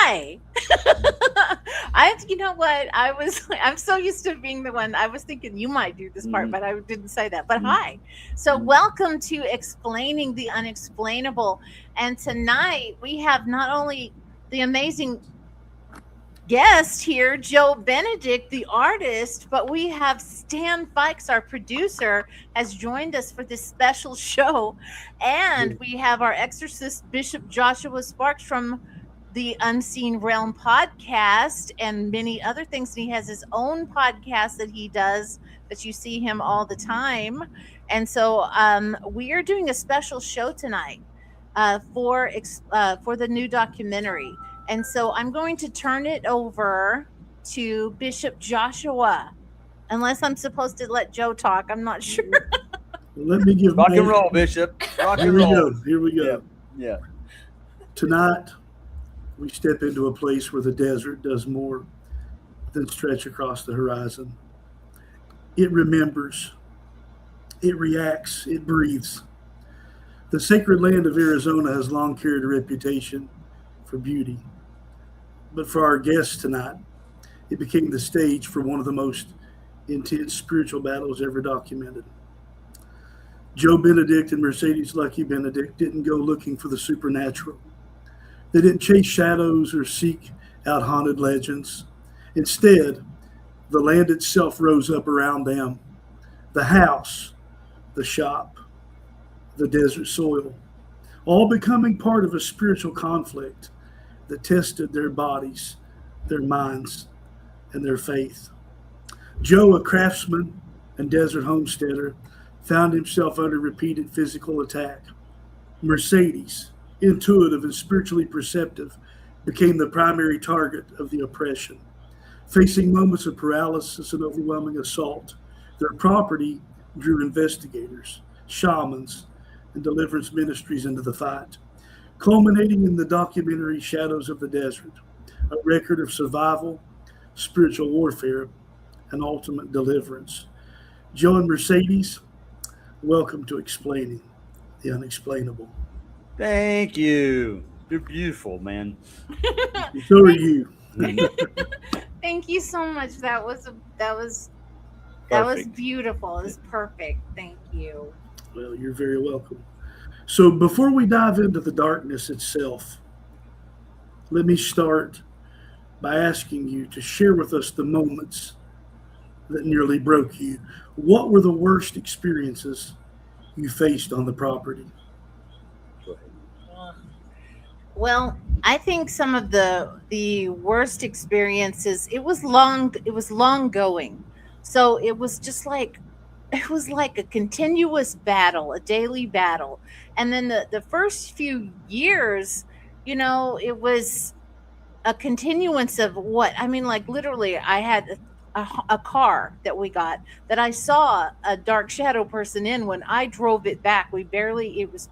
hi. You know what? I'm so used to being the one. I was thinking you might do this part, Mhm. but I didn't say that. But Mhm. hi. So, Mhm. welcome to Explaining the Unexplainable. And tonight we have not only the amazing guest here, Joe Benedict, the artist, but we have Stan Fikes, our producer, has joined us for this special show. And we have our exorcist, Bishop Joshua Sparks from the Unseen Realm podcast and many other things. And he has his own podcast that he does that you see him all the time. And so we are doing a special show tonight for the new documentary. And so I'm going to turn it over to Bishop Joshua, unless I'm supposed to let Joe talk. I'm not sure. Let me give Rock and my. roll, Bishop. Rock Here and we roll. go. Here we Yeah. go. Yeah. Tonight, we step into a place where the desert does more than stretch across the horizon. It remembers, it reacts, it breathes. The sacred land of Arizona has long carried a reputation for beauty. But for our guests tonight, it became the stage for one of the most intense spiritual battles ever documented. Joe Benedict and Mercedes Lucky Benedict didn't go looking for the supernatural. They didn't chase shadows or seek out haunted legends. Instead, the land itself rose up around them, the house, the shop, the desert soil, all becoming part of a spiritual conflict that tested their bodies, their minds, and their faith. Joe, a craftsman and desert homesteader, found himself under repeated physical attack. Mercedes, intuitive and spiritually perceptive, became the primary target of the oppression. Facing moments of paralysis and overwhelming assault, their property drew investigators, shamans, and deliverance ministries into the fight, culminating in the documentary Shadows of the Desert, a record of survival, spiritual warfare, and ultimate deliverance. Joe and Mercedes, welcome to Explaining the Unexplainable. Thank you. You're beautiful, man. So are thank, you. Mhm. thank you so much. That was Perfect. beautiful. It was perfect. Thank you. Well, you're very welcome. So, before we dive into the darkness itself, let me start by asking you to share with us the moments that nearly broke you. What were the worst experiences you faced on the property? Go ahead. Well, I think some of the worst experiences, it was long going. So it was just like it was like a continuous battle, a daily battle. And then the first few years, it was a continuance of what I mean, like literally I had a car that we got that I saw a dark shadow person in. When I drove it back, we barely it was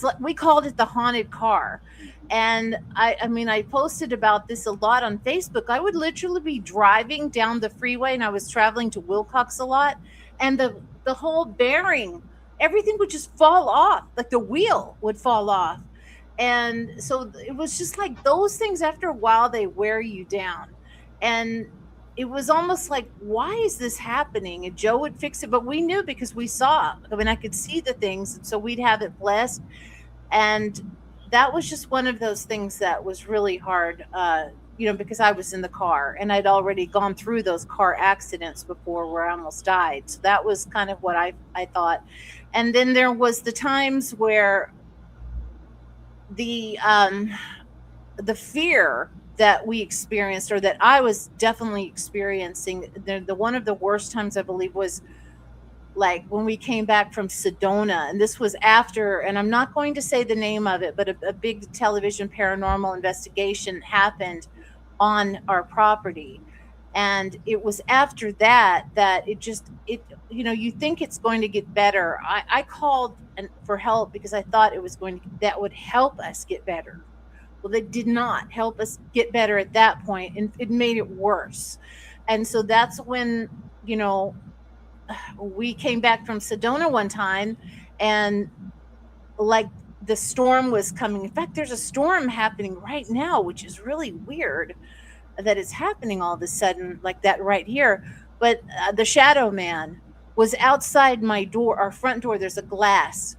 like we called it the haunted car. And I mean, I posted about this a lot on Facebook. I would literally be driving down the freeway, and I was traveling to Wilcox a lot, and the whole bearing, everything would just fall off, like the wheel would fall off. And so it was just like those things, after a while they wear you down. And it was almost like, why is this happening? And Joe would fix it, but we knew because we saw, I mean, I could see the things, and so we'd have it blessed. And that was just one of those things that was really hard, because I was in the car and I'd already gone through those car accidents before where I almost died. So that was kind of what I thought. And then there was the times where the um the fear that we experienced, or that I was definitely experiencing, the one of the worst times I believe was like when we came back from Sedona. And this was after, and I'm not going to say the name of it, but a big television paranormal investigation happened on our property. And it was after that you think it's going to get better. I called for help because I thought it was going to that would help us get better. Well, they did not help us get better at that point, and it made it worse. And so that's when, you know, we came back from Sedona one time, and like the storm was coming. In fact, there's a storm happening right now, which is really weird that it's happening all of a sudden like that right here. But the shadow man was outside my door, our front door. There's a glass.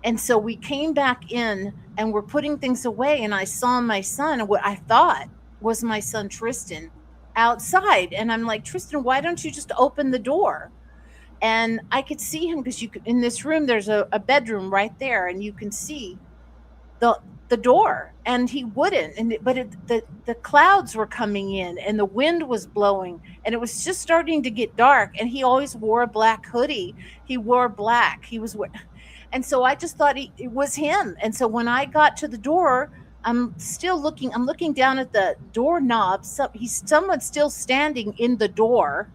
And so we came back in and we're putting things away. And I saw my son, what I thought was my son Tristan, outside. And I'm like, Tristan, why don't you just open the door? And I could see him because you could, in this room, there's a bedroom right there, and you can see the the door, and he wouldn't. The clouds were coming in and the wind was blowing and it was just starting to get dark, and he always wore a black hoodie. He wore black. And so I just thought it was him. And so when I got to the door, I'm looking down at the doorknob. Someone's still standing in the door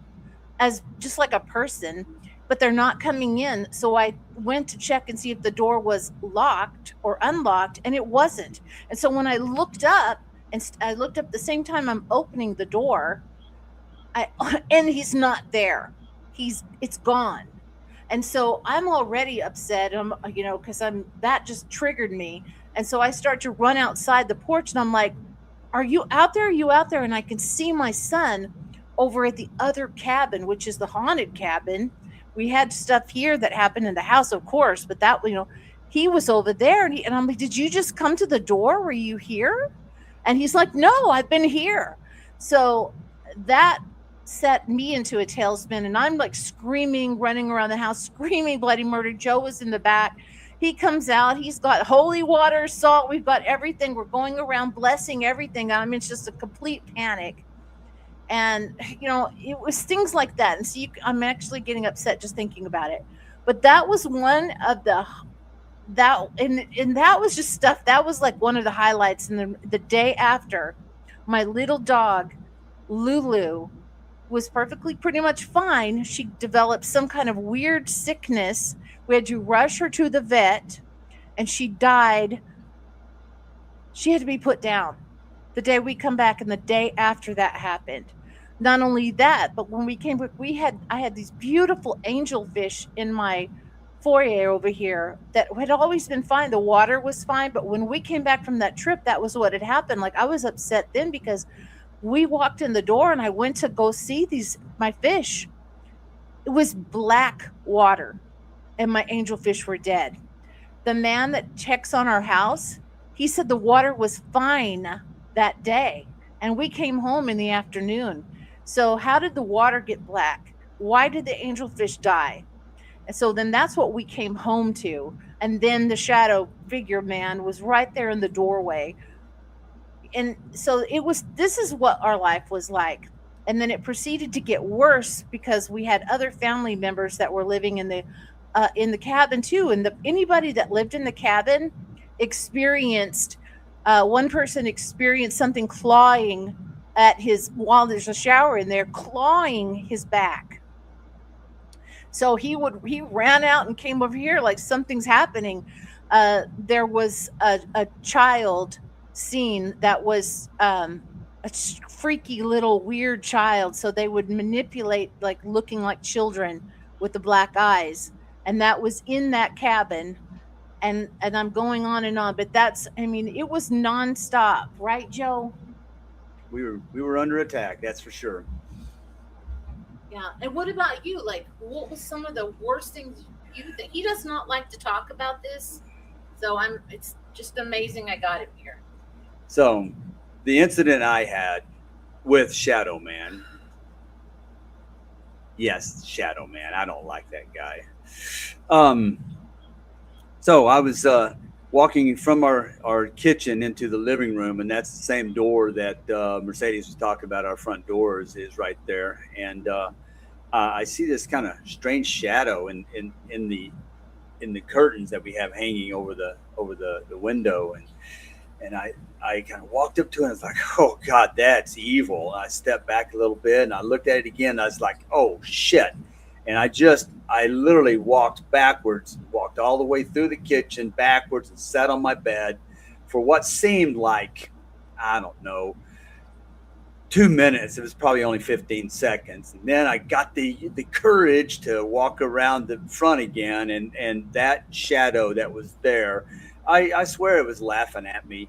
as just like a person, but they're not coming in. So I went to check and see if the door was locked or unlocked, and it wasn't. And so when I looked up, I looked up the same time I'm opening the door, I and he's not there. It's gone. And so I'm already upset. Because that just triggered me. And so I start to run outside the porch, and I'm like, are you out there? Are you out there? And I can see my son over at the other cabin, which is the haunted cabin. We had stuff here that happened in the house, of course, but he was over there, and I'm like, did you just come to the door? Were you here? And he's like, no, I've been here. So that set me into a tailspin, and I'm like screaming, running around the house, screaming bloody murder. Joe was in the back. He comes out. He's got holy water, salt. We've got everything. We're going around blessing everything. I mean, it's just a complete panic. And, it was things like that. And so I'm actually getting upset just thinking about it. But that was one of and that was just stuff. That was like one of the highlights. And the day after, my little dog, Lulu, was perfectly pretty much fine. She developed some kind of weird sickness. We had to rush her to the vet, and she died. She had to be put down the day we come back, and the day after that happened. Not only that, but when we came back, I had these beautiful angelfish in my foyer over here that had always been fine. The water was fine, but when we came back from that trip, that was what had happened. Like, I was upset then because we walked in the door and I went to go see my fish. It was black water, and my angelfish were dead. The man that checks on our house, he said the water was fine that day, and we came home in the afternoon. So how did the water get black? Why did the angelfish die? And so then that's what we came home to. And then the shadow figure man was right there in the doorway. And so this is what our life was like. And then it proceeded to get worse because we had other family members that were living in the cabin too. And anybody that lived in the cabin experienced one person experienced something clawing at his, while there's a shower in there, clawing his back. So he ran out and came over here like something's happening. There was a child scene that was a freaky little weird child. So they would manipulate, like looking like children with the black eyes, and that was in that cabin. And I'm going on and on, but it was nonstop, right, Joe? We were under attack, that's for sure. Yeah. And what about you? Like, what was some of the worst things you think? He does not like to talk about this, so it's just amazing I got him here. So, the incident I had with Shadow Man. Yes, Shadow Man. I don't like that guy. So I was walking from our kitchen into the living room, and that's the same door that Mercedes was talking about. Our front door is right there, and I see this kind of strange shadow in the curtains that we have hanging over the window, and I kind of walked up to it and I was like, oh God, that's evil. And I stepped back a little bit and I looked at it again. And I was like, oh shit. And I literally walked backwards, walked all the way through the kitchen backwards and sat on my bed for what seemed like, I don't know, 2 minutes. It was probably only 15 seconds. And then I got the courage to walk around the front again. And that shadow that was there I swear it was laughing at me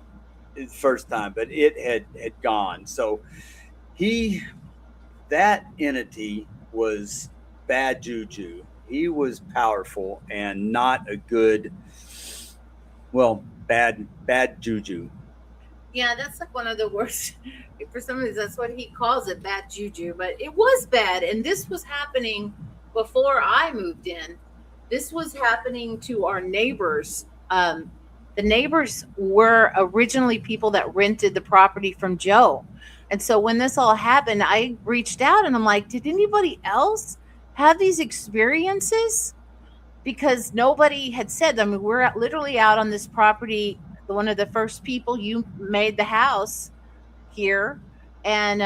the first time, but it had gone. So he that entity was bad juju. He was powerful and not a good, well, bad juju. Yeah, that's like one of the worst. For some reason, that's what he calls it, bad juju. But it was bad, and this was happening before I moved in. This was happening to our neighbors. The neighbors were originally people that rented the property from Joe, and so when this all happened, I reached out and I'm like, "Did anybody else have these experiences?" Because nobody had said. I mean, literally out on this property. One of the first people you made the house here, and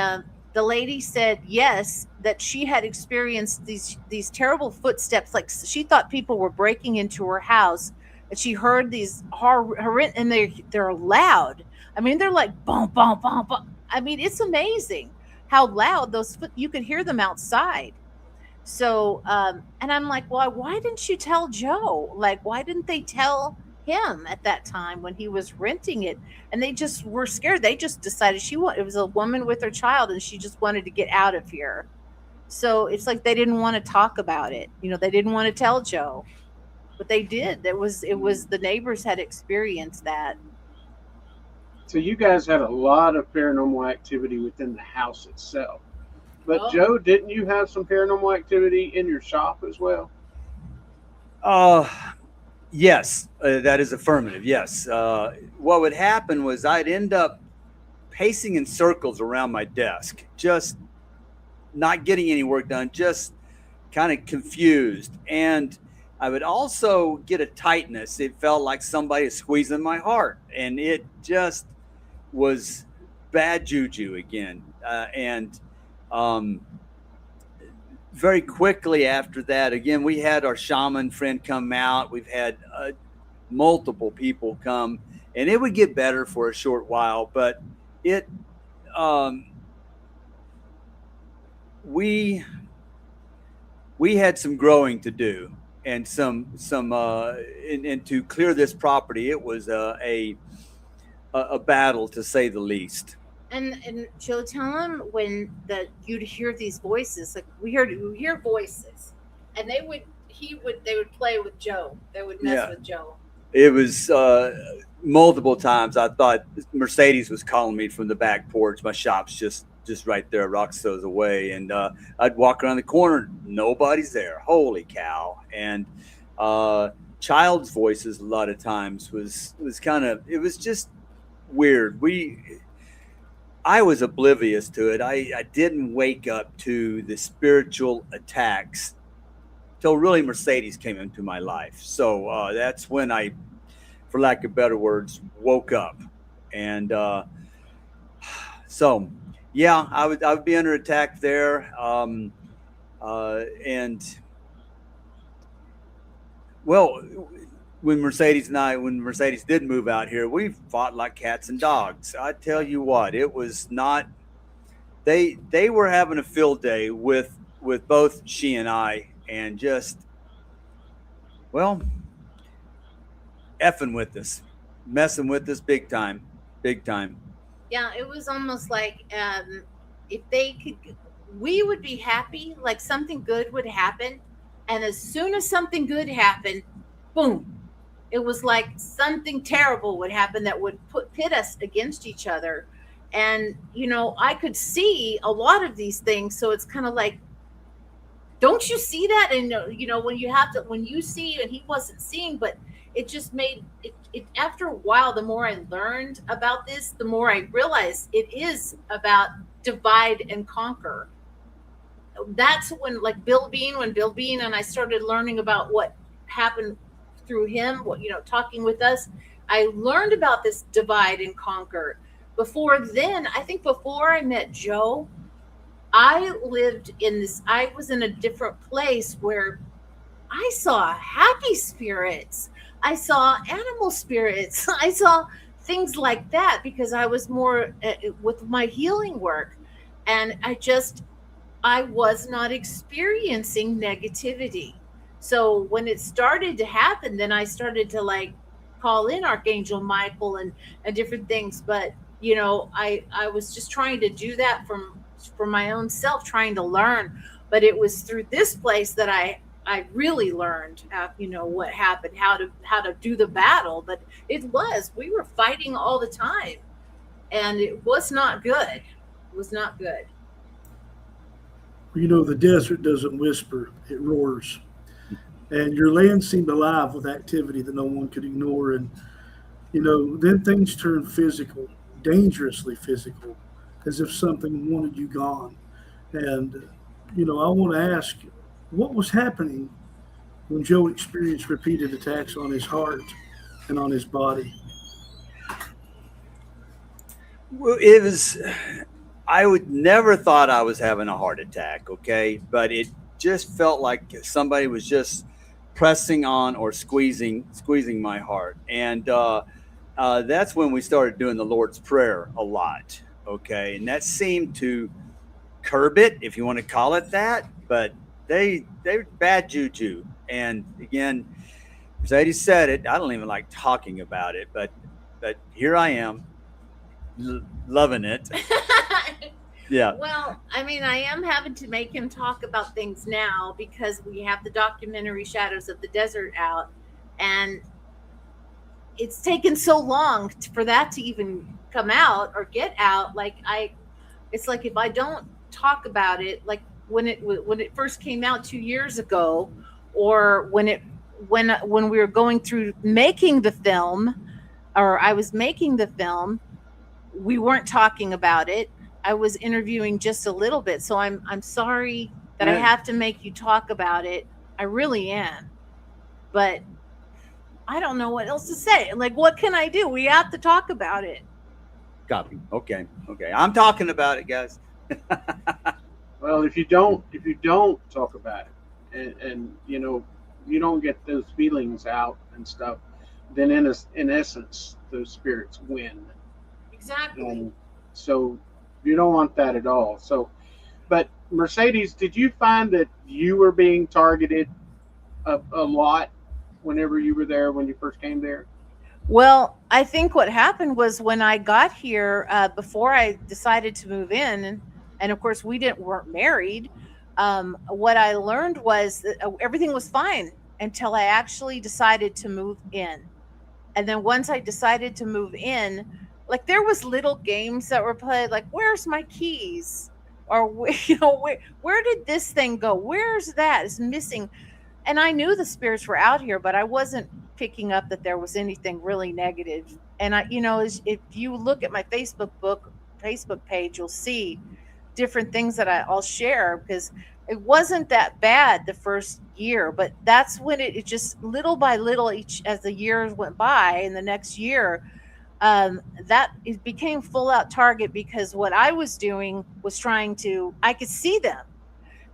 the lady said yes, that she had experienced these terrible footsteps. Like she thought people were breaking into her house, and she heard these horrendous, and they're loud. I mean, they're like boom, boom, boom, boom. I mean, it's amazing how loud those foot. You could hear them outside. So, and I'm like, well, why didn't you tell Joe? Like, why didn't they tell him at that time when he was renting it? And they just were scared. They just decided it was a woman with her child and she just wanted to get out of here. So it's like they didn't want to talk about it. They didn't want to tell Joe, but they did. It was the neighbors had experienced that. So you guys had a lot of paranormal activity within the house itself. But Oh, Joe, didn't you have some paranormal activity in your shop as well? Uh, yes, that is affirmative. Yes. What would happen was I'd end up pacing in circles around my desk, just not getting any work done, just kind of confused. And I would also get a tightness. It felt like somebody was squeezing my heart, and it just was bad juju again. And um, very quickly after that, again, we had our shaman friend come out. We've had multiple people come, and it would get better for a short while, but it um, we we had some growing to do and some and to clear this property. It was a battle to say the least. and Joe, tell him when that you'd hear these voices. Like we hear voices, and they would play with Joe. They would mess Yeah, with Joe. it was multiple times. I thought Mercedes was calling me from the back porch. My shop's just right there, Roxo's away, and I'd walk around the corner. Nobody's there. Holy cow! And uh, child's voices a lot of times was kind of, it was just weird. I was oblivious to it. I didn't wake up to the spiritual attacks till really Mercedes came into my life. So that's when I, for lack of better words, woke up. And so, yeah, I would be under attack there. And well, when Mercedes did move out here, we fought like cats and dogs. I tell you what, it was not. They were having a field day with both she and I, and just, well, effing with us, messing with us big time, big time. Yeah, it was almost like if they could, we would be happy, like something good would happen. And as soon as something good happened, boom, it was like something terrible would happen that would pit us against each other. And, I could see a lot of these things. So it's kind of like, don't you see that? And when you see, and he wasn't seeing, but it just made it after a while, the more I learned about this, the more I realized it is about divide and conquer. That's when Bill Bean and I started learning about what happened through him, talking with us, I learned about this divide and conquer. Before then, I think before I met Joe, I was in a different place where I saw happy spirits. I saw animal spirits. I saw things like that because I was more with my healing work. And I was not experiencing negativity. So when it started to happen, then I started to like call in Archangel Michael and different things. But I was just trying to do that from my own self, trying to learn. But it was through this place that I really learned, what happened, how to do the battle. But we were fighting all the time, and it was not good. It was not good. The desert doesn't whisper, it roars. And your land seemed alive with activity that no one could ignore. And, then things turned physical, dangerously physical, as if something wanted you gone. And, I want to ask, what was happening when Joe experienced repeated attacks on his heart and on his body? Well, it was. I would never thought I was having a heart attack. Okay, but it just felt like somebody was just pressing on or squeezing my heart, and that's when we started doing the Lord's Prayer a lot. Okay, and that seemed to curb it, if you want to call it that. But they're bad juju, and again, Mercedes said it. I don't even like talking about it, but here I am, loving it. Yeah. Well, I mean, I am having to make him talk about things now because we have the documentary Shadows of the Desert out, and it's taken so long for that to even come out or get out. It's like if I don't talk about it, like when it first came out 2 years ago, or when we were going through making the film, or I was making the film, we weren't talking about it. I was interviewing just a little bit, so I'm sorry that I Yeah. have to make you talk about it. I really am, but I don't know what else to say. Like, what can I do? We have to talk about it. Copy. Okay. Okay. I'm talking about it, guys. Well, if you don't talk about it, and you don't get those feelings out and stuff, then in essence those spirits win. Exactly. And so you don't want that at all. So, but Mercedes, did you find that you were being targeted a lot whenever you were there when you first came there? Well, I think what happened was when I got here, before I decided to move in, and of course we didn't weren't married. What I learned was that everything was fine until I actually decided to move in. And then once I decided to move in, like there was little games that were played, like where's my keys, or where did this thing go? Where's that? It's missing. And I knew the spirits were out here, but I wasn't picking up that there was anything really negative. And if you look at my Facebook page, you'll see different things that I'll share, because it wasn't that bad the first year, but that's when it just little by little, each as the years went by, and the next year, that it became full out target, because what I was doing was trying to, I could see them,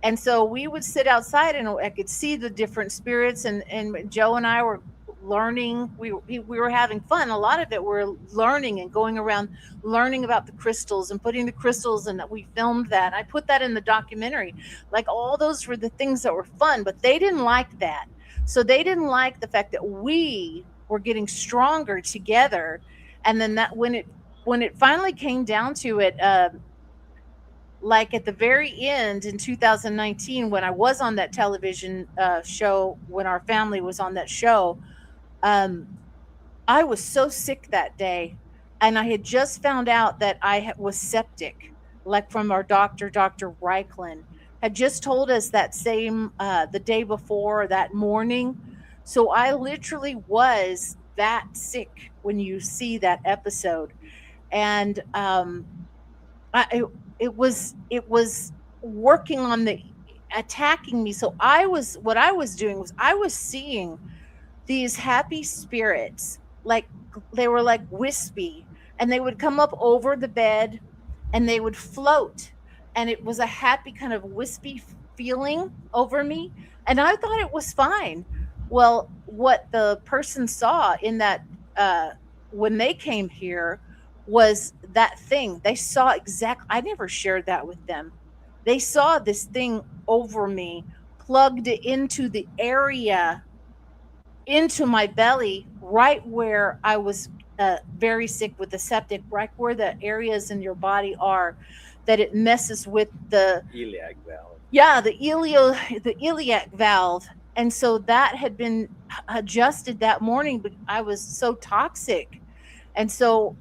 and so we would sit outside and I could see the different spirits, and Joe and I were learning. We were having fun. A lot of it we're learning and going around learning about the crystals and putting the crystals, and we filmed that. I put that in the documentary. Like all those were the things that were fun, but they didn't like that. So they didn't like the fact that we were getting stronger together. And then that when it finally came down to it, like at the very end in 2019, when I was on that television show, when our family was on that show, um, I was so sick that day, and I had just found out that was septic, like from our doctor, Dr. Reichland, had just told us that same the day before, that morning. So I literally was that sick when you see that episode, and it was working on the attacking me. So what I was doing was I was seeing these happy spirits, like they were like wispy, and they would come up over the bed and they would float, and it was a happy kind of wispy feeling over me, and I thought it was fine. Well, what the person saw in that, uh when they came here, was that thing. They saw exactly, I never shared that with them. They saw this thing over me, plugged into the area into my belly, right where I was very sick with the septic, right where the areas in your body are that it messes with the, Iliac valve. yeah, the iliac valve. And so that had been adjusted that morning, but I was so toxic. And so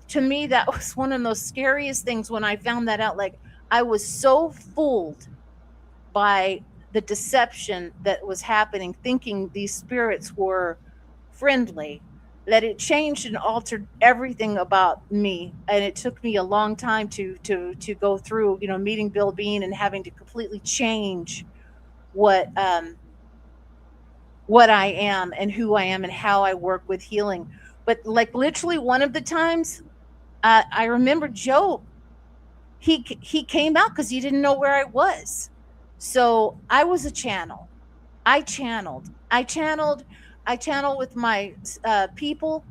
to me, that was one of those scariest things when I found that out. Like, I was so fooled by the deception that was happening, thinking these spirits were friendly, that it changed and altered everything about me. And it took me a long time to go through, meeting Bill Bean and having to completely change what um what I am and who I am and how I work with healing. But like literally one of the times, I remember Joe, he came out because he didn't know where I was. So I was a channel. I channel with my people.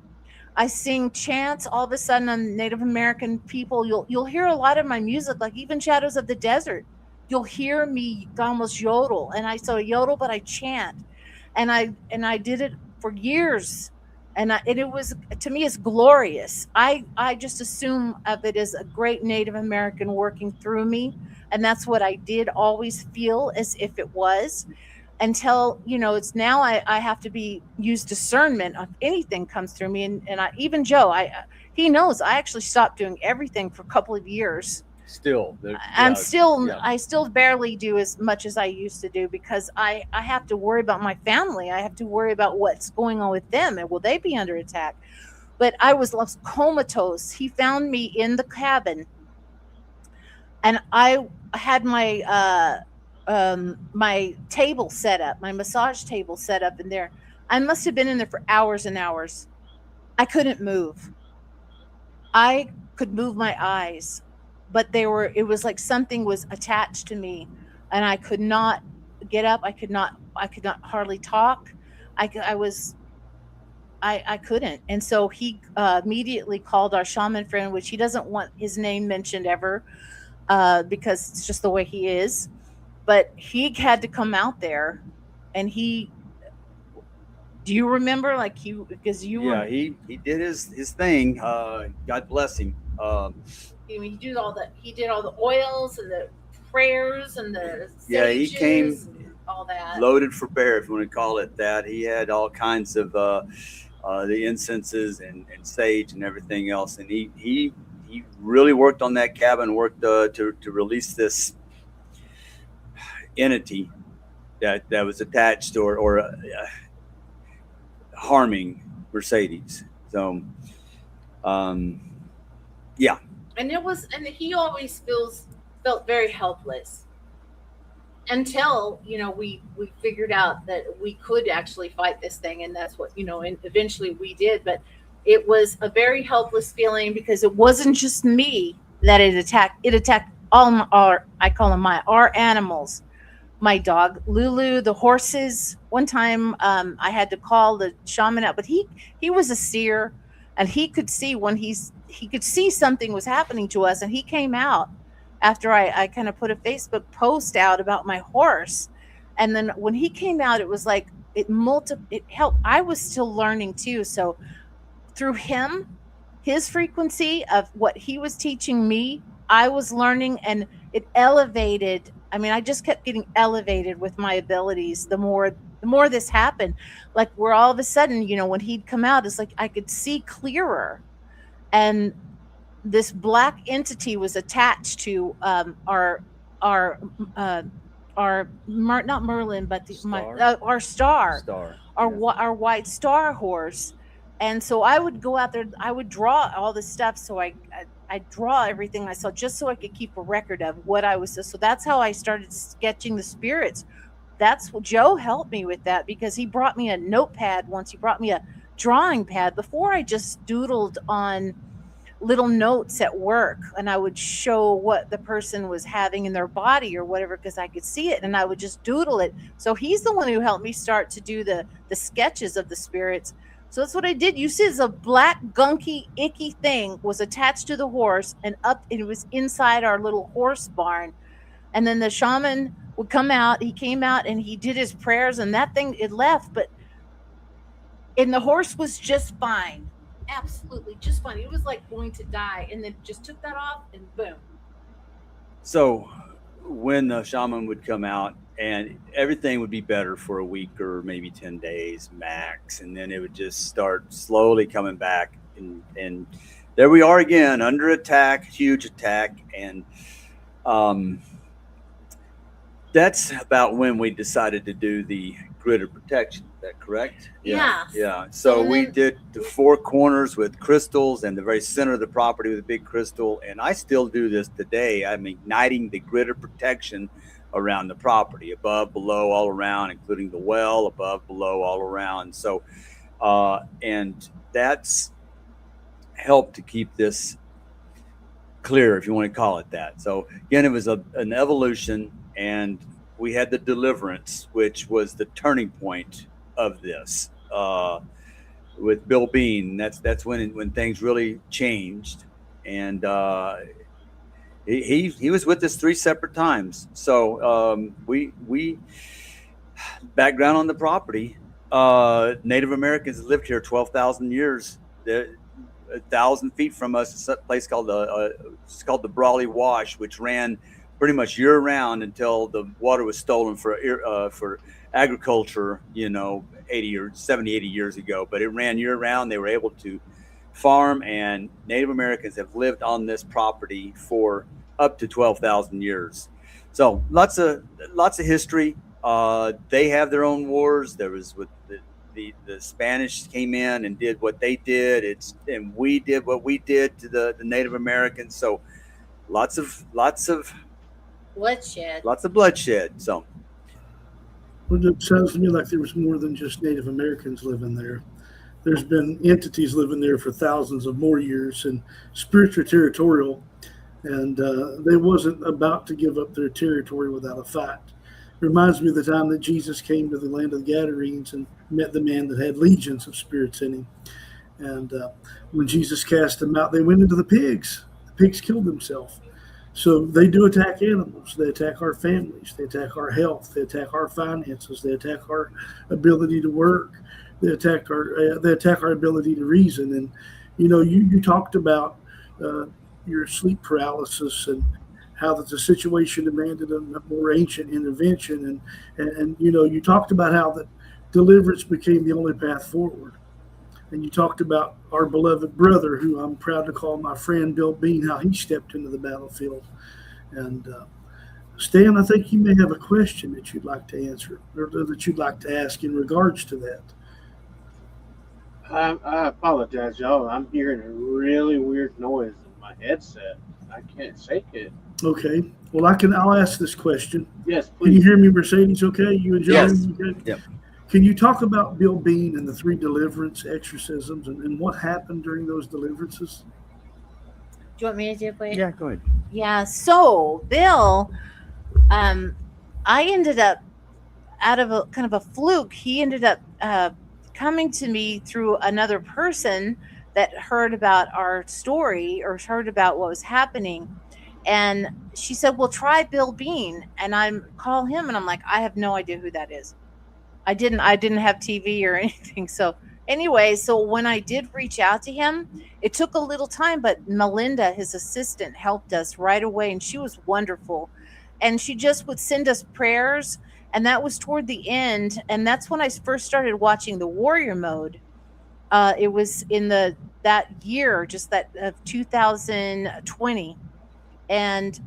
I sing chants all of a sudden on Native American people. You'll hear a lot of my music, like even Shadows of the Desert. You'll hear me almost yodel, and I so yodel, but I chant, and I did it for years, and it was, to me, it's glorious. I just assume of it as a great Native American working through me, and that's what I did always feel as if it was, until it's now I have to be use discernment if anything comes through me. And I, even Joe, he knows I actually stopped doing everything for a couple of years. Still, I'm yeah, still yeah. I still barely do as much as I used to do, because I have to worry about my family. I have to worry about what's going on with them, and will they be under attack. But I was comatose. He found me in the cabin, and I had my table set up, my massage table set up in there. I must have been in there for hours and hours. I couldn't move. I could move my eyes, but it was like something was attached to me, and I could not get up. I could not hardly talk. I was I couldn't. And so he immediately called our shaman friend, which he doesn't want his name mentioned ever, because it's just the way he is. But he had to come out there, and do you remember, like, you, because you were, Yeah, he did his thing. God bless him. he did all the oils and the prayers and the Yeah, he sages came and all that. loaded for bear, if you want to call it that. He had all kinds of the incenses and sage and everything else, and he really worked on that cabin, worked to release this entity that was attached or harming Mercedes. So, um, yeah, And he always felt very helpless, until we figured out that we could actually fight this thing. And that's what, and eventually we did. But it was a very helpless feeling, because it wasn't just me that it attacked all our, I call them our animals. My dog Lulu, the horses. One time, I had to call the shaman out, but he was a seer, and he could see when he could see something was happening to us, and he came out after I kind of put a Facebook post out about my horse. And then when he came out, it was like it helped. I was still learning too. So through him, his frequency of what he was teaching me, I was learning, and it elevated. I mean, I just kept getting elevated with my abilities the more this happened. Like, where all of a sudden, when he'd come out, it's like I could see clearer. And this black entity was attached to our uh, not Merlin, but Star. our star, Star. our Yeah. our white star horse. And so I would go out there, I would draw all this stuff. So I draw everything I saw, just so I could keep a record of what I was. So that's how I started sketching the spirits. That's what Joe helped me with, that, because he brought me a notepad once. He brought me a drawing pad. Before, I just doodled on little notes at work, and I would show what the person was having in their body or whatever, because I could see it, and I would just doodle it. So he's the one who helped me start to do the sketches of the spirits. So that's what I did. You see, it's a black gunky icky thing was attached to the horse, and up it was inside our little horse barn. And then the shaman would come out. He came out and he did his prayers, and that thing, it left. But and the horse was just fine, absolutely just fine. It was like going to die, and then just took that off, and boom. So when the shaman would come out and everything would be better for a week or maybe 10 days max, and then it would just start slowly coming back. And there we are again, under attack, huge attack. And um, that's about when we decided to do the grid of protection. Is that correct? Yeah, Yeah. yeah. So So and we then did the four corners with crystals and the very center of the property with a big crystal. And I still do this today. I'm igniting the grid of protection around the property, above, below, all around, including the well, above, below, all around. So, and that's helped to keep this clear, if you want to call it that. So again, it was an evolution, and we had the deliverance, which was the turning point of this with Bill Bean. That's when things really changed, and he was with us three separate times. So we background on the property. Native Americans lived here 12,000 years. 1,000 feet from us, is a place called it's called the Brawley Wash, which ran pretty much year round until the water was stolen for agriculture. 80 or 70, 80 years ago. But it ran year round. They were able to farm, and Native Americans have lived on this property for up to 12,000 years. So lots of history. They have their own wars. There was with the Spanish came in and did what they did. And we did what we did to the Native Americans. So lots of lots of bloodshed. lots of bloodshed. So Well, it sounds to me like there was more than just Native Americans living there. There's been entities living there for thousands of more years, and spirits are territorial, and they wasn't about to give up their territory without a fight. Reminds me of the time that Jesus came to the land of the Gadarenes and met the man that had legions of spirits in him. And when Jesus cast them out, they went into the pigs. The pigs killed themselves. So they do attack animals. They attack our families. They attack our health. They attack our finances. They attack our ability to work. They attack our ability to reason. And you talked about uh, your sleep paralysis and how that the situation demanded a more ancient intervention. And you talked about how that deliverance became the only path forward. And you talked about our beloved brother, who I'm proud to call my friend Bill Bean, how he stepped into the battlefield. And Stan, I think you may have a question that you'd like to answer or that you'd like to ask in regards to that. I apologize, y'all. I'm hearing a really weird noise in my headset. I can't shake it. Okay. Well, I'll ask this question. Yes, Can you please. hear me, Mercedes? Okay. You and Jeremy? yes, Okay. yep. Can you talk about Bill Bean and the three deliverance exorcisms and what happened during those deliverances? Do you want me to do it? Yeah, go ahead. Yeah. So Bill, um, I ended up out of a kind of a fluke. He ended up coming to me through another person that heard about our story or heard about what was happening. And she said, "Well, try Bill Bean." And I call him, and I'm like, "I have no idea who that is." I didn't have TV or anything. So anyway, so when I did reach out to him, it took a little time, but Melinda, his assistant, helped us right away, and she was wonderful. And she just would send us prayers, and that was toward the end, and that's when I first started watching the Warrior Mode. It was in the that year, just that of 2020, and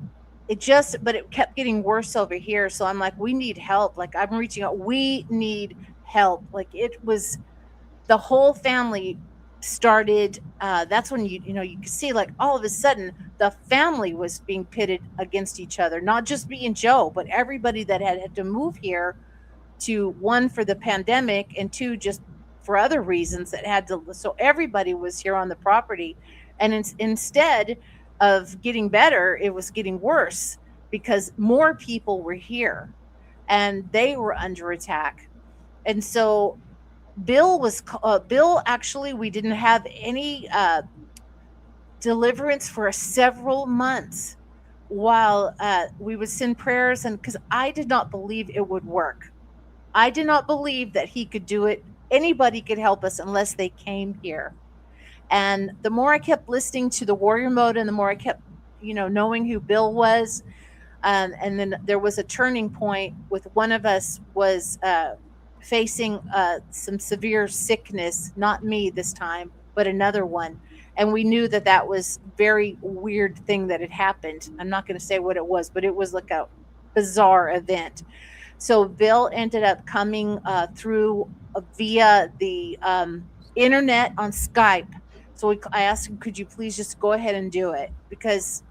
but it kept getting worse over here. So I'm like, we need help. Like, I'm reaching out, we need help. Like, it was the whole family started. That's when you could see, like, all of a sudden the family was being pitted against each other, not just me and Joe, but everybody that had to move here, to one, for the pandemic, and two, just for other reasons that had to. So everybody was here on the property, and instead of getting better, it was getting worse because more people were here and they were under attack. And so Bill, actually, we didn't have any deliverance for several months while we would send prayers, and because I did not believe it would work. I did not believe that he could do it anybody could help us unless they came here. And the more I kept listening to the warrior mode, and the more I kept, knowing who Bill was, and then there was a turning point with one of us was facing some severe sickness, not me this time, but another one. And we knew that that was very weird thing that had happened. I'm not going to say what it was, but it was like a bizarre event. So Bill ended up coming through via the internet on Skype. So I asked him, could you please just go ahead and do it? Because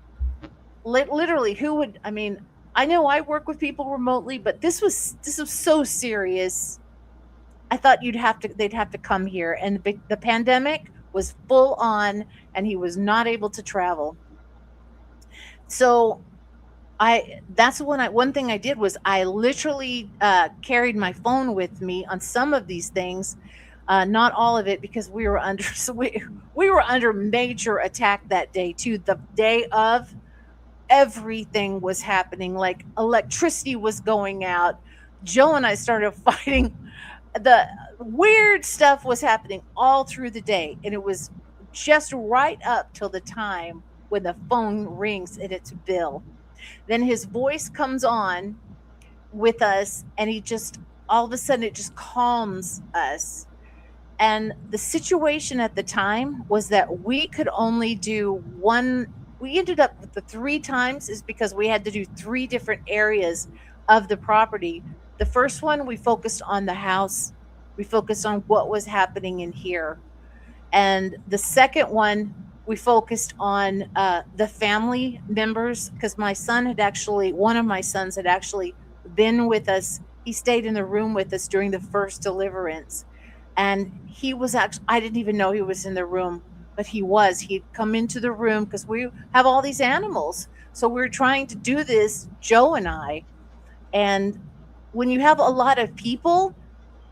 literally, who would? I mean, I know I work with people remotely, but this was so serious. I thought they'd have to come here, and the pandemic was full on, and he was not able to travel. So I that's when I one thing I did was I literally carried my phone with me on some of these things, not all of it because we were under so we were under major attack that day too. The day of, everything was happening, like electricity was going out. Joe and I started fighting. The weird stuff was happening all through the day, and it was just right up till the time when the phone rings and it's Bill. Then his voice comes on with us, and he just, all of a sudden, it just calms us. And the situation at the time was that we could only do one. We ended up with the three times is because we had to do three different areas of the property. The first one, we focused on the house, we focused on what was happening in here. And the second one, we focused on the family members, because one of my sons had actually been with us. He stayed in the room with us during the first deliverance. And he was actually, I didn't even know he was in the room, but he was. He'd come into the room because we have all these animals. So we were trying to do this, Joe and I. And when you have a lot of people,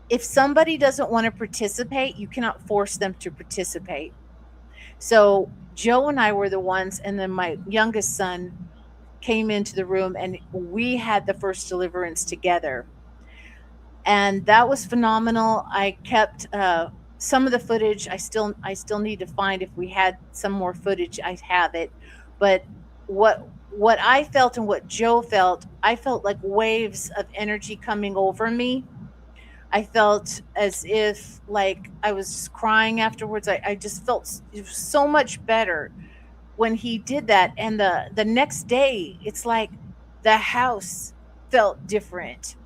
if somebody doesn't want to participate, you cannot force them to participate. So Joe and I were the ones, and then my youngest son came into the room, and we had the first deliverance together. And that was phenomenal. I kept some of the footage. I still need to find if we had some more footage. I have it, but what I felt and what Joe felt, I felt like waves of energy coming over me. I felt as if like I was just crying afterwards. I just felt it was so much better when he did that. And the next day, it's like the house felt different.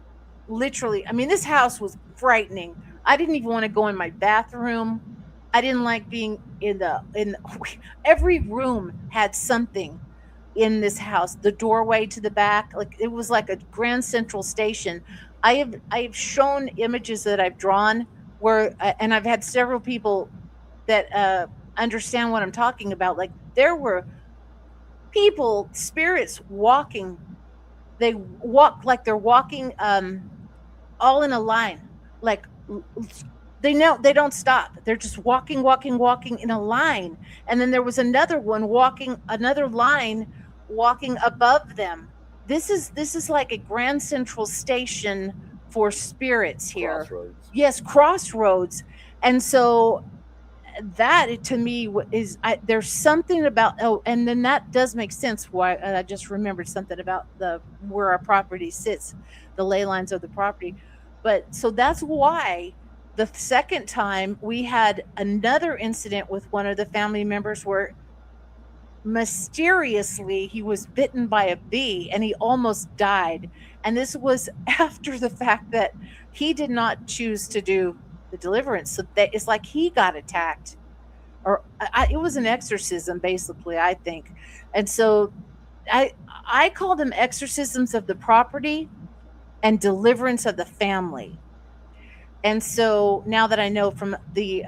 Literally, I mean, this house was frightening. I didn't even want to go in my bathroom. I didn't like being in every room had something in this house. The doorway to the back, like it was like a grand central station. I've shown images that I've drawn where and I've had several people that understand what I'm talking about. Like there were people, spirits walking. They walk like they're walking all in a line. Like they know they don't stop. They're just walking, walking, walking in a line. And then there was another one walking another line walking above them. This is like a grand central station for spirits here. Crossroads. Yes, crossroads. And so that to me there's something about, oh, and then that does make sense why I just remembered something about the where our property sits, the ley lines of the property. But so that's why the second time we had another incident with one of the family members where mysteriously he was bitten by a bee and he almost died. And this was after the fact that he did not choose to do the deliverance. So that it's like he got attacked, or it was an exorcism, basically, I think. And so I call them exorcisms of the property and deliverance of the family. And so now that I know from the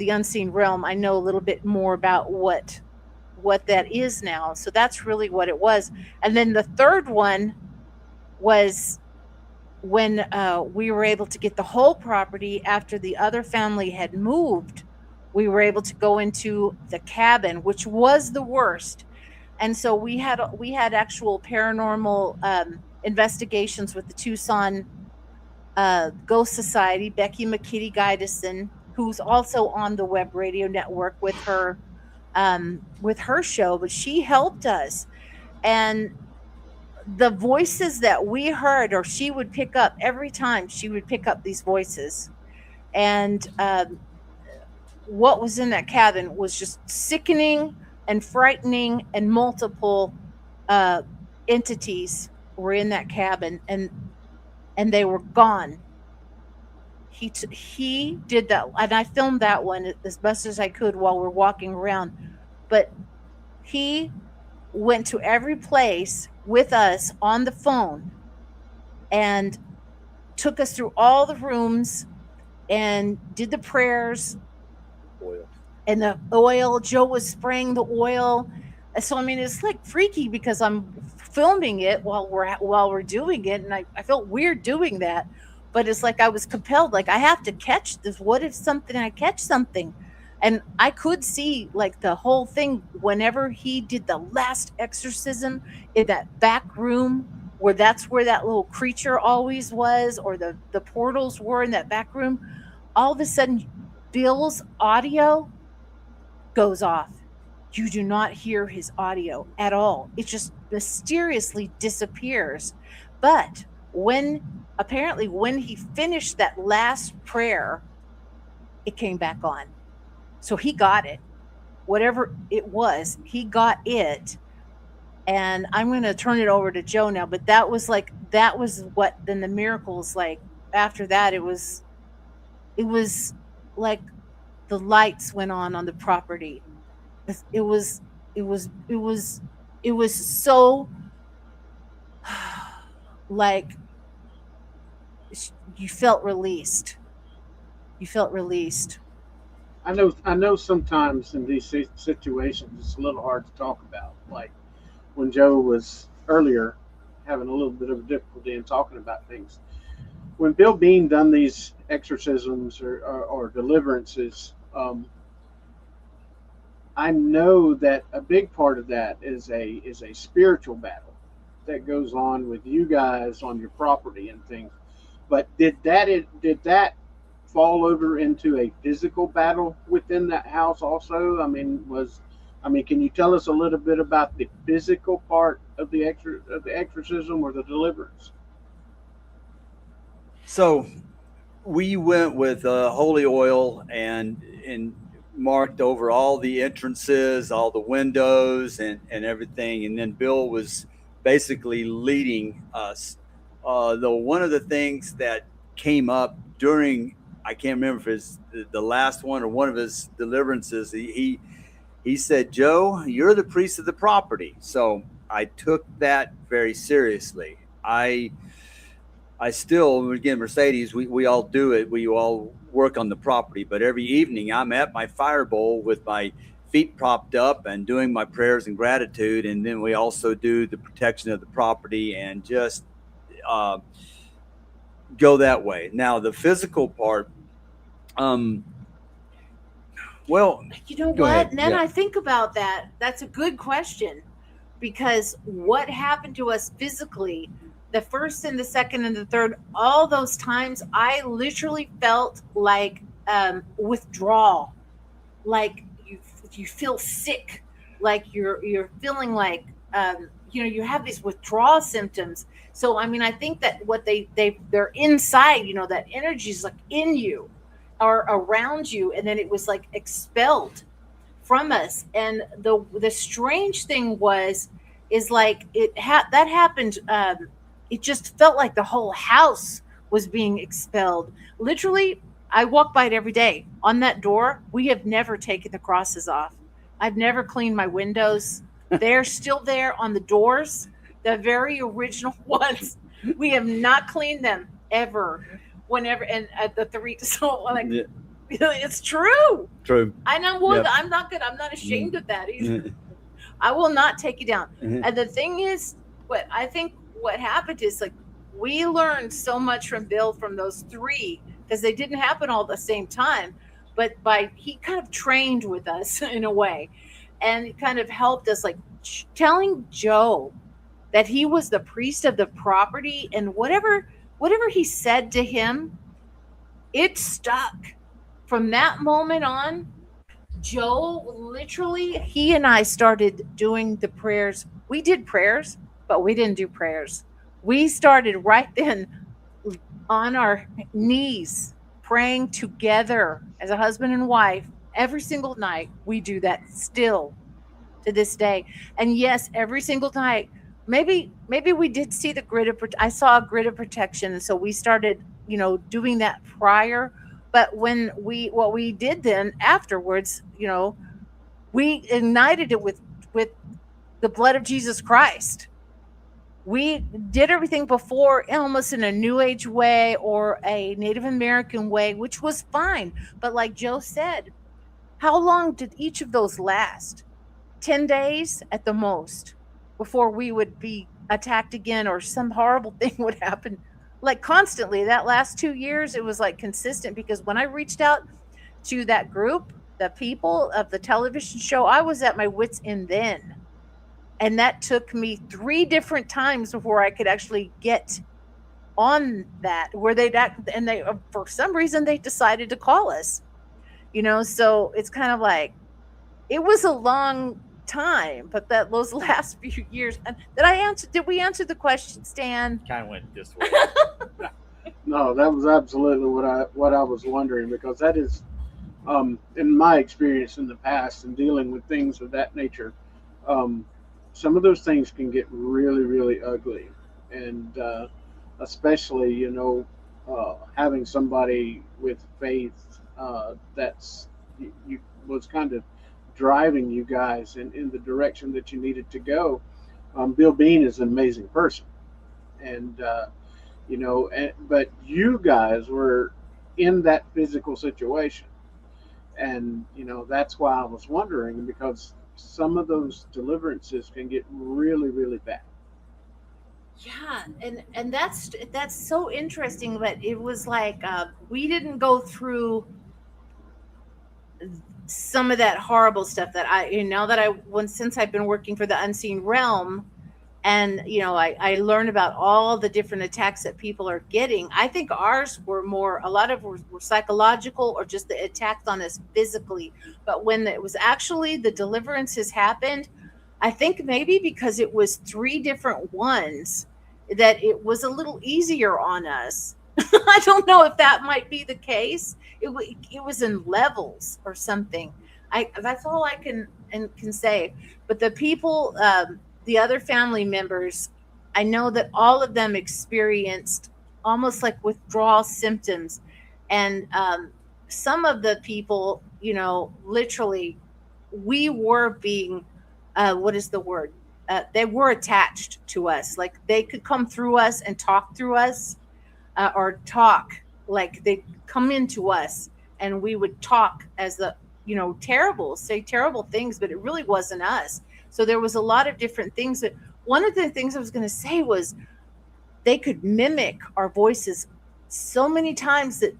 unseen realm, I know a little bit more about what that is now. So that's really what it was. And then the third one was when we were able to get the whole property after the other family had moved. We were able to go into the cabin, which was the worst. And so we had actual paranormal investigations with the Tucson Ghost Society, Becky McKitty Guidison, who's also on the web radio network with her show, but she helped us. And the voices that we heard, or she would pick up every time, she would pick up these voices. And what was in that cabin was just sickening and frightening, and multiple uh, entities were in that cabin, and they were gone. He did that, and I filmed that one as best as I could while we're walking around. But he went to every place with us on the phone and took us through all the rooms and did the prayers Oil. and the oil. Joe was spraying the oil. So I mean, it's like freaky because I'm filming it while we're doing it, and I felt weird doing that. But it's like I was compelled, like I have to catch this. What if something I catch something? And I could see like the whole thing whenever he did the last exorcism in that back room where that's where that little creature always was, or the portals were in that back room. All of a sudden, Bill's audio goes off. You do not hear his audio at all. It just mysteriously disappears. But when he finished that last prayer, it came back on. So he got it. Whatever it was, he got it. And I'm going to turn it over to Joe now, but that was what then the miracles, like after that it was like the lights went on the property. It was it was it was it was so like you felt released. You felt released. I know sometimes in these situations it's a little hard to talk about. Like when Joe was earlier having a little bit of difficulty in talking about things. When Bill Bean done these exorcisms or deliverances, I know that a big part of that is a spiritual battle that goes on with you guys on your property and things. But did that fall over into a physical battle within that house also? I mean, can you tell us a little bit about the physical part of the exorcism or the deliverance? So we went with holy oil and marked over all the entrances, all the windows, and everything. And then Bill was basically leading us. Though one of the things that came up during, I can't remember if it's the last one or one of his deliverances, he said, "Joe, you're the priest of the property." So I took that very seriously. I still, again, Mercedes, we all do it. We all work on the property, but every evening I'm at my fire bowl with my feet propped up and doing my prayers and gratitude. And then we also do the protection of the property and just uh, go that way. Now, the physical part, um, well, You know go what? ahead. And then Yeah. I think about that. That's a good question, because what happened to us physically, the first and the second and the third, all those times, I literally felt like withdrawal, like you feel sick, like you're feeling like you have these withdrawal symptoms. So I mean, I think that what they're inside, that energy is like in you or around you, and then it was like expelled from us. And the strange thing is like that happened. It just felt like the whole house was being expelled. Literally, I walk by it every day. On that door, we have never taken the crosses off. I've never cleaned my windows. They're still there on the doors, the very original ones. We have not cleaned them ever. Whenever, and at the three, so like Yeah, it's true. true. And Yep. I'm not good. I'm not ashamed of that either. Mhm. I will not take you down. Mhm. And the thing is, what I think what happened is like we learned so much from Bill from those three, because they didn't happen all at the same time, but by he kind of trained with us in a way, and it kind of helped us, like telling Joe that he was the priest of the property, and whatever he said to him, it stuck. From that moment on, Joe literally, he and I started doing the prayers. We did prayers, but we didn't do prayers. We started right then on our knees praying together as a husband and wife every single night. We do that still to this day. And yes, every single night, maybe we did see the grid of I saw a grid of protection, and so we started, doing that prior. But when we what we did then afterwards, we ignited it with the blood of Jesus Christ. We did everything before almost in a new age way or a Native American way, which was fine. But like Joe said, how long did each of those last? 10 days at the most before we would be attacked again or some horrible thing would happen. Like constantly, that last 2 years, it was like consistent because when I reached out to that group, the people of the television show, I was at my wits' end then. And that took me 3 different times before I could actually get on that where they'd act, and they for some reason they decided to call us. So it's kind of like it was a long time, but that those last few years. And did I answer? Did we answer the question, Stan? Kind of went this way. No, that was absolutely what I was wondering, because that is, in my experience in the past and dealing with things of that nature, um, some of those things can get really, really ugly, and especially having somebody with faith that's you was kind of driving you guys in the direction that you needed to go. Bill Bean is an amazing person, and but you guys were in that physical situation, and that's why I was wondering, because some of those deliverances can get really, really bad. Yeah, and that's so interesting. But it was like we didn't go through some of that horrible stuff that now that I once since I've been working for the unseen realm, and I learned about all the different attacks that people are getting. I think ours were more, a lot of were psychological or just the attacks on us physically. But when it was actually the deliverances happened, I think maybe because it was 3 different ones, that it was a little easier on us. I don't know if that might be the case. It was in levels or something. I That's all I can say. But the people, the other family members, I know that all of them experienced almost like withdrawal symptoms, and some of the people, literally, we were being, what is the word? They were attached to us. Like they could come through us and talk through us, or talk like they come into us, and we would talk as the terrible, say terrible things, but it really wasn't us. So there was a lot of different things. That one of the things I was going to say was they could mimic our voices so many times that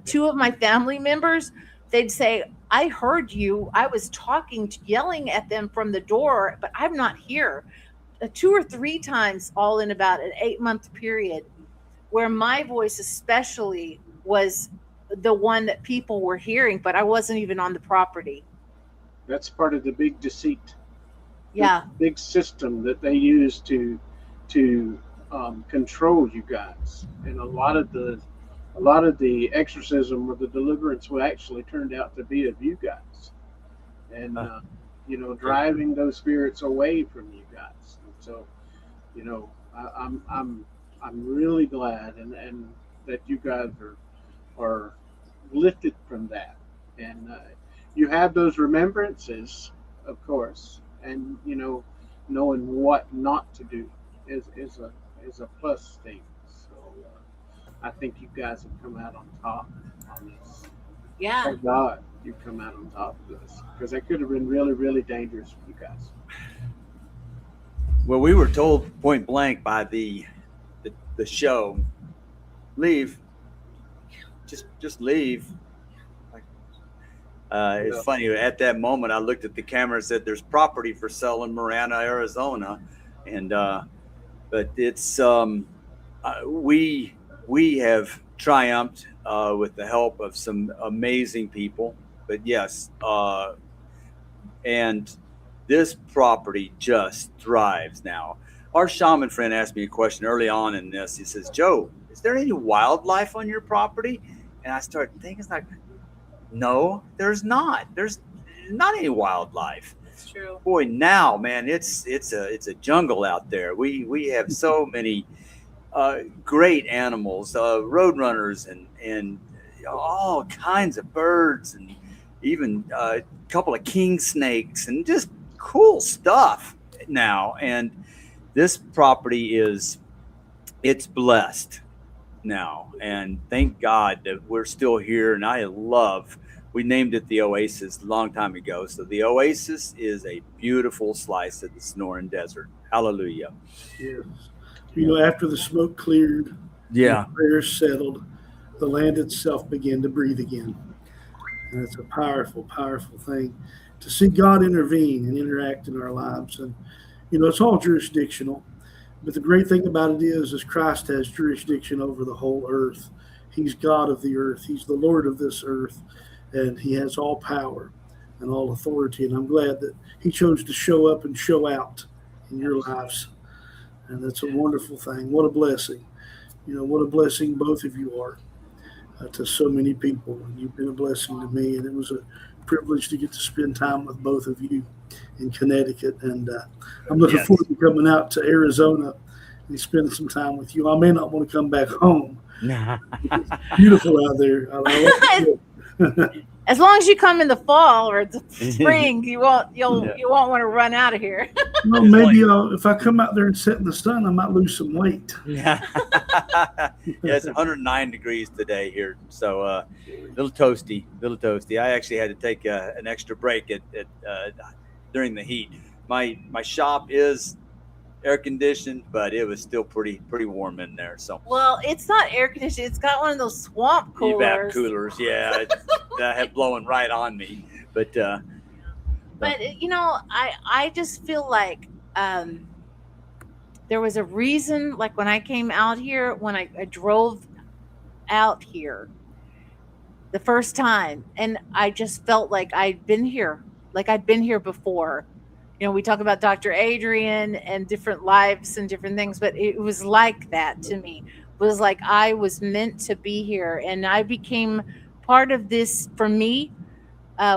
two of my family members, they'd say, I heard you, I was talking, yelling at them from the door, but I'm not here. 2 or 3 times, all in about an 8-month period, where my voice especially was the one that people were hearing, but I wasn't even on the property. That's part of the big deceit, the Yeah. big system that they use to control you guys. And a lot of the exorcism or the deliverance will actually turned out to be of you guys, and driving those spirits away from you guys. And so, I'm really glad, and that you guys are lifted from that, and you have those remembrances, of course, and knowing what not to do is a plus thing. So I think you guys have come out on top on this. Yeah. Thank God you've come out on top of this, because that could have been really, really dangerous for you guys. Well, we were told point blank by the show, leave, just leave. It's funny. At that moment, I looked at the camera and said, "There's property for sale in Marana, Arizona," and but it's we have triumphed with the help of some amazing people. But yes, and this property just thrives now. Our shaman friend asked me a question early on in this. He says, "Joe, is there any wildlife on your property?" And I started thinking, it's like, no, there's not. There's not any wildlife. It's true. Boy, now, man, it's a jungle out there. We have so many great animals, road runners, and all kinds of birds, and even a couple of king snakes, and just cool stuff now. And this property is it's blessed now, and thank God that we're still here. And I love. We named it the Oasis a long time ago. So the Oasis is a beautiful slice of the Sonoran Desert. Hallelujah. Yes. After the smoke cleared and the Yeah. prayers settled, the land itself began to breathe again. And it's a powerful, powerful thing to see God intervene and interact in our lives. And, it's all jurisdictional. But the great thing about it is Christ has jurisdiction over the whole earth. He's God of the earth. He's the Lord of this earth. And he has all power and all authority. And I'm glad that he chose to show up and show out in your lives. And that's a wonderful thing. What a blessing. What a blessing both of you are to so many people. And you've been a blessing to me. And it was a privilege to get to spend time with both of you in Connecticut. And I'm looking Yes. forward to coming out to Arizona and spending some time with you. I may not want to come back home. It's beautiful out there. I love it. As long as you come in the fall or the spring, Yeah. you won't want to run out of here. Well, maybe if I come out there and sit in the sun, I might lose some weight. Yeah. Yeah, it's 109 degrees today here, so little toasty, little toasty. I actually had to take an extra break during the heat. My shop is air conditioned, but it was still pretty warm in there. So Well, it's not air conditioned. It's got one of those swamp evap coolers. coolers, yeah, that had blowing right on me. But But I just feel like there was a reason. Like when I came out here, when I drove out here the first time, and I just felt like I'd been here before. We talk about Dr. Adrian and different lives and different things, but it was like that to me. It was like I was meant to be here, and I became part of this for me.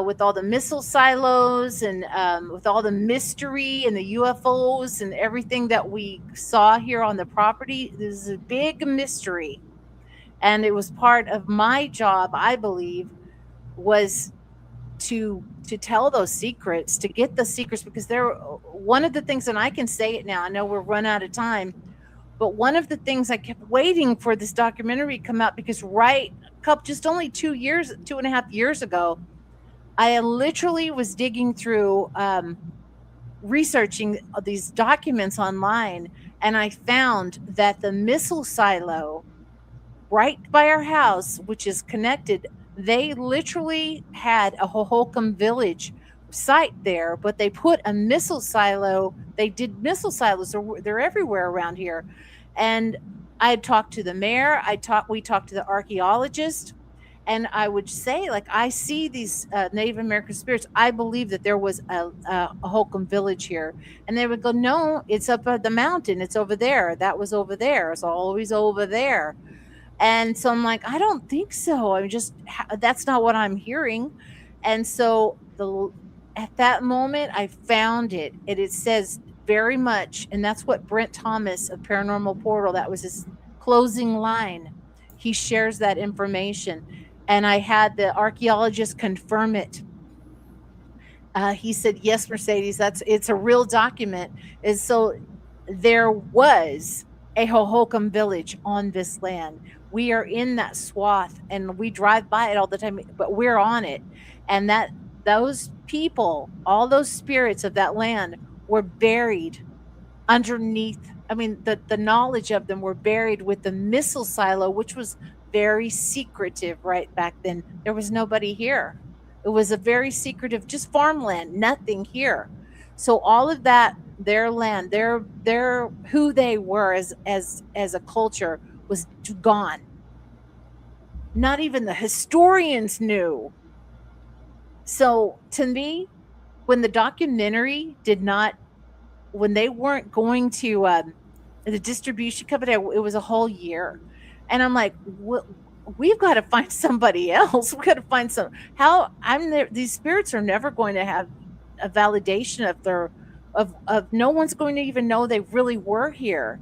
With all the missile silos and with all the mystery and the UFOs and everything that we saw here on the property, this is a big mystery. And it was part of my job, I believe, was to tell those secrets, to get the secrets, because they're one of the things, and I can say it now. I know we're run out of time, but one of the things I kept waiting for this documentary to come out because just only 2 years, 2.5 years ago, I literally was digging through, researching these documents online, and I found that the missile silo right by our house, which is connected, they literally had a Hohokam village site there, but they put a missile silo. They did missile silos. They're everywhere around here. And I had talked to the mayor. We talked to the archaeologist. And I would say, like, I see these Native American spirits. I believe that there was a Hokum village here. And they would go, no, it's up at the mountain. It's over there. That was over there. It's always over there. And so I'm like, I don't think so. That's not what I'm hearing. And so at that moment, I found it. And it says very much, and that's what Brent Thomas of Paranormal Portal, that was his closing line. He shares that information. And I had the archaeologist confirm it. He said, yes, Mercedes, it's a real document. And so there was a Hohokam village on this land. We are in that swath and we drive by it all the time, but we're on it. And those people, all those spirits of that land were buried underneath. I mean, the knowledge of them were buried with the missile silo, which was very secretive right back then. There was nobody here. It was a very secretive, just farmland, nothing here. So all of that, their land, their who they were as a culture was gone. Not even the historians knew. So to me, when the documentary did not, when they weren't going to the distribution company, it was a whole year, and I'm like, we've got to find somebody else. We got to find some. How I'm there? These spirits are never going to have a validation of their of no one's going to even know they really were here.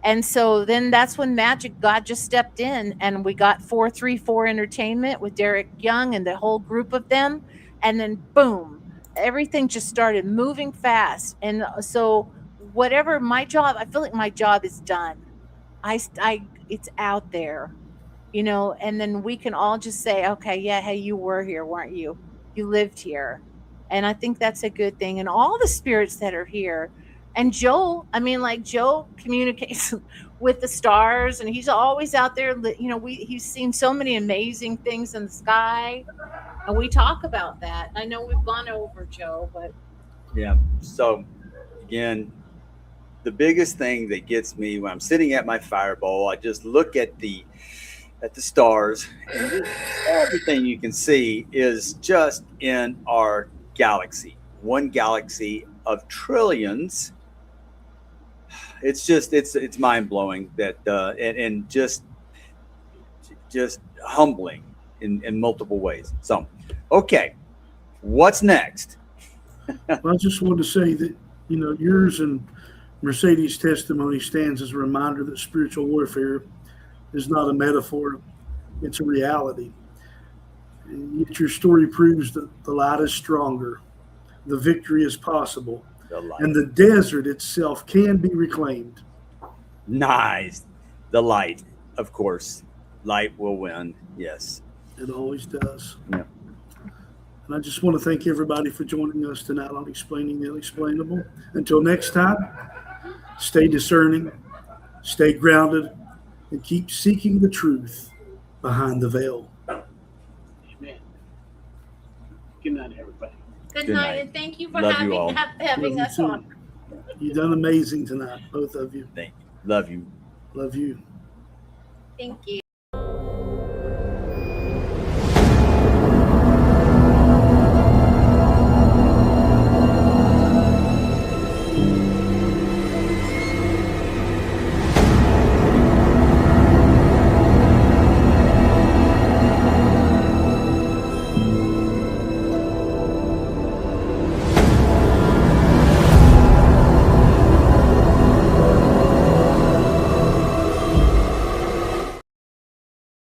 And so then that's when Magic God just stepped in, and we got 434 Entertainment with Derek Young and the whole group of them, and then boom, everything just started moving fast. And so whatever my job, I feel like my job is done. It's out there, and then we can all just say, okay, yeah, hey, you were here, weren't you? You lived here. And I think that's a good thing. And all the spirits that are here. And Joel, I mean, like Joe communicates with the stars, and he's always out there. He's seen so many amazing things in the sky, and we talk about that. I know we've gone over Joe, but Yeah. So again, the biggest thing that gets me when I'm sitting at my fireball, I just look at the stars, and everything you can see is just in our galaxy, one galaxy of trillions. It's mind blowing that and just humbling in multiple ways. So, okay, what's next? Well, I just wanted to say that, yours and Mercedes' testimony stands as a reminder that spiritual warfare is not a metaphor, it's a reality. And yet your story proves that the light is stronger, the victory is possible, The light. and the desert itself can be reclaimed. Nice. The light, of course. Light will win. Yes. It always does. Yeah. And I just want to thank everybody for joining us tonight on Explaining the Unexplainable. Until next time, stay discerning, stay grounded, and keep seeking the truth behind the veil. Amen. Good night, everybody. good Good night, night. and thank you for Love you all. having Love us you too. on. You've done amazing tonight, both of you. Thank you. Love you. Love you. Thank you.